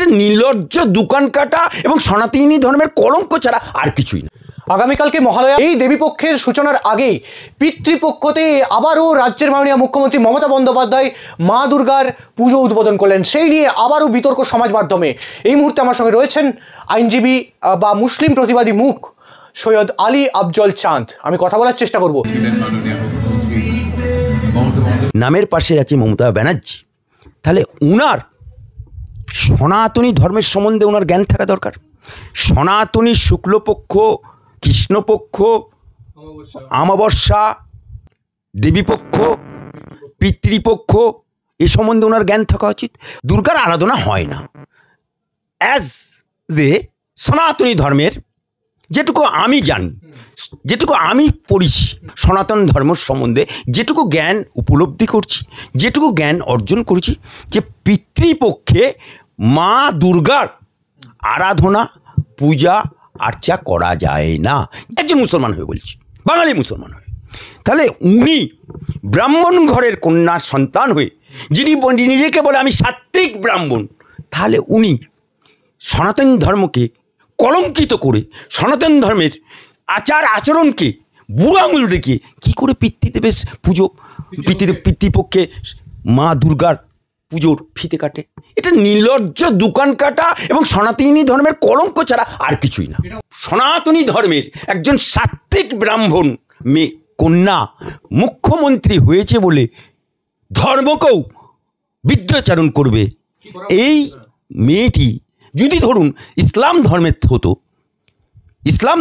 এটা নির্লজ্জ দোকান কাটা এবং সনাতনী ধর্মের কলঙ্ক ছাড়া আর কিছুই না। আগামীকালকে মহালয়া, এই দেবীপক্ষের সূচনার আগেই পিতৃপক্ষতে আবারও রাজ্যের মাননীয় মুখ্যমন্ত্রী মমতা বন্দ্যোপাধ্যায় মা দুর্গার পুজো উদ্বোধন করলেন। সেই নিয়ে আবারও বিতর্ক সমাজ মাধ্যমে। এই মুহূর্তে আমার সঙ্গে রয়েছেন আইনজীবী বা মুসলিম প্রতিবাদী মুখ সৈয়দ আলী আফজল চাঁদ। আমি কথা বলার চেষ্টা করব। নামের পাশে আছে মমতা ব্যানার্জি, তাহলে উনার সনাতনী ধর্মের সম্বন্ধে ওনার জ্ঞান থাকা দরকার। সনাতনী শুক্লপক্ষ, কৃষ্ণপক্ষ, অমাবস্যা, দেবীপক্ষ, পিতৃপক্ষ এ সম্বন্ধে ওনার জ্ঞান থাকা উচিত। দুর্গার আরাধনা হয় না। অ্যাজ যে সনাতনী ধর্মের যেটুকু আমি জানি, যেটুকু আমি পড়েছি, সনাতন ধর্ম সম্বন্ধে যেটুকু জ্ঞান উপলব্ধি করছি, যেটুকু জ্ঞান অর্জন করেছি, যে পিতৃপক্ষে মা দুর্গার আরাধনা পূজা আর্চা করা যায় না। একজন মুসলমান হয়ে বলছি, বাঙালি মুসলমান হয়ে। তাহলে উনি ব্রাহ্মণ ঘরের কন্যার সন্তান হয়ে যিনি নিজেকে বলে আমি সাত্ত্বিক ব্রাহ্মণ, তাহলে উনি সনাতন ধর্মকে কলঙ্কিত করে সনাতন ধর্মের আচার আচরণকে বুড়ো আঙুল দেখিয়ে কী করে পিতৃদেবের পুজো, পিতৃপক্ষে মা দুর্গার পুজোর ফিতে কাটে? এটা নির্লজ্জ দোকান কাটা এবং সনাতনী ধর্মের কলঙ্ক ছাড়া আর কিছুই না। সনাতনী ধর্মের একজন সাত্ত্বিক ব্রাহ্মণ মেয়ে কন্যা মুখ্যমন্ত্রী হয়েছে বলে ধর্মকেও বিদ্রোচারণ করবে, এই মেয়েটি যদি ধরুন ইসলাম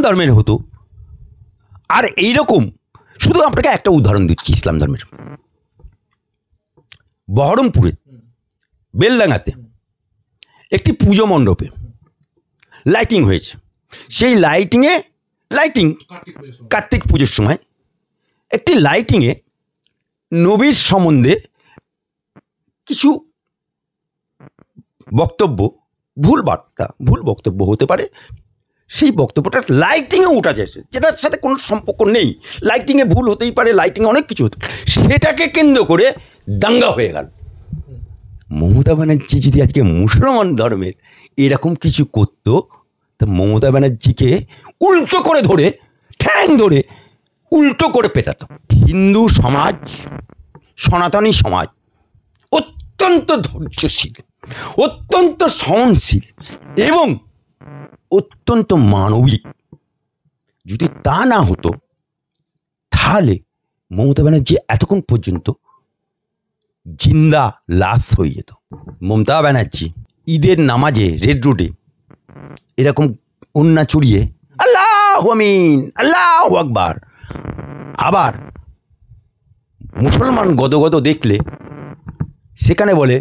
ধর্মের হতো আর এইরকম, শুধু আপনাকে একটা উদাহরণ দিচ্ছি ইসলাম ধর্মের। বহরমপুরে বেলডাঙ্গাতে একটি পুজো মণ্ডপে লাইটিং হয়েছে। সেই লাইটিং কার্তিক পুজোর সময় একটি লাইটিংয়ে নবীর সম্বন্ধে কিছু বক্তব্য, ভুল বক্তব্য হতে পারে, সেই বক্তব্যটা লাইটিংয়ে উঠা যায়, যেটার সাথে কোনো সম্পর্ক নেই। লাইটিংয়ে ভুল হতেই পারে, লাইটিংয়ে অনেক কিছু হতে, সেটাকে কেন্দ্র করে দাঙ্গা হয়ে গেল। মমতা ব্যানার্জি যদি আজকে মুসলমান ধর্মের এরকম কিছু করত, তা মমতা ব্যানার্জিকে উল্টো করে ধরে, ঠ্যাং ধরে উল্টো করে পেটাতো। হিন্দু সমাজ, সনাতনী সমাজ অত্যন্ত ধৈর্যশীল, অত্যন্ত সহনশীল এবং অত্যন্ত মানবিক। যদি তা না হতো তাহলে মমতা ব্যানার্জি এতক্ষণ পর্যন্ত জিন্দা লাশ হয়ে যেত। মমতা ব্যানার্জি ঈদের নামাজে রেড রোডে এরকম ওন্না চড়িয়ে আল্লাহু আমিন, আল্লাহু আকবার, আবার মুসলমান গদগদ দেখলে সেখানে বলে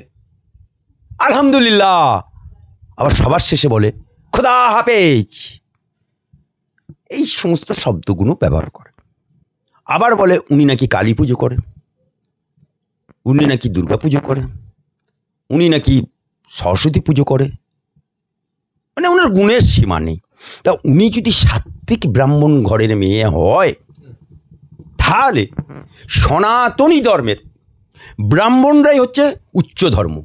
আলহামদুলিল্লাহ, আবার সবার শেষে বলে খোদা হাফেজ, এই সমস্ত শব্দগুলো ব্যবহার করে। আবার বলে উনি নাকি কালী পুজো করে, উনি নাকি দুর্গা পুজো করে, উনি নাকি সরস্বতী পুজো করে, মানে ওনার গুণের সীমা নেই। তা উনি যদি সাত্ত্বিক ব্রাহ্মণ ঘরের মেয়ে হয়, তাহলে সনাতনী ধর্মের ব্রাহ্মণরাই হচ্ছে উচ্চ ধর্ম,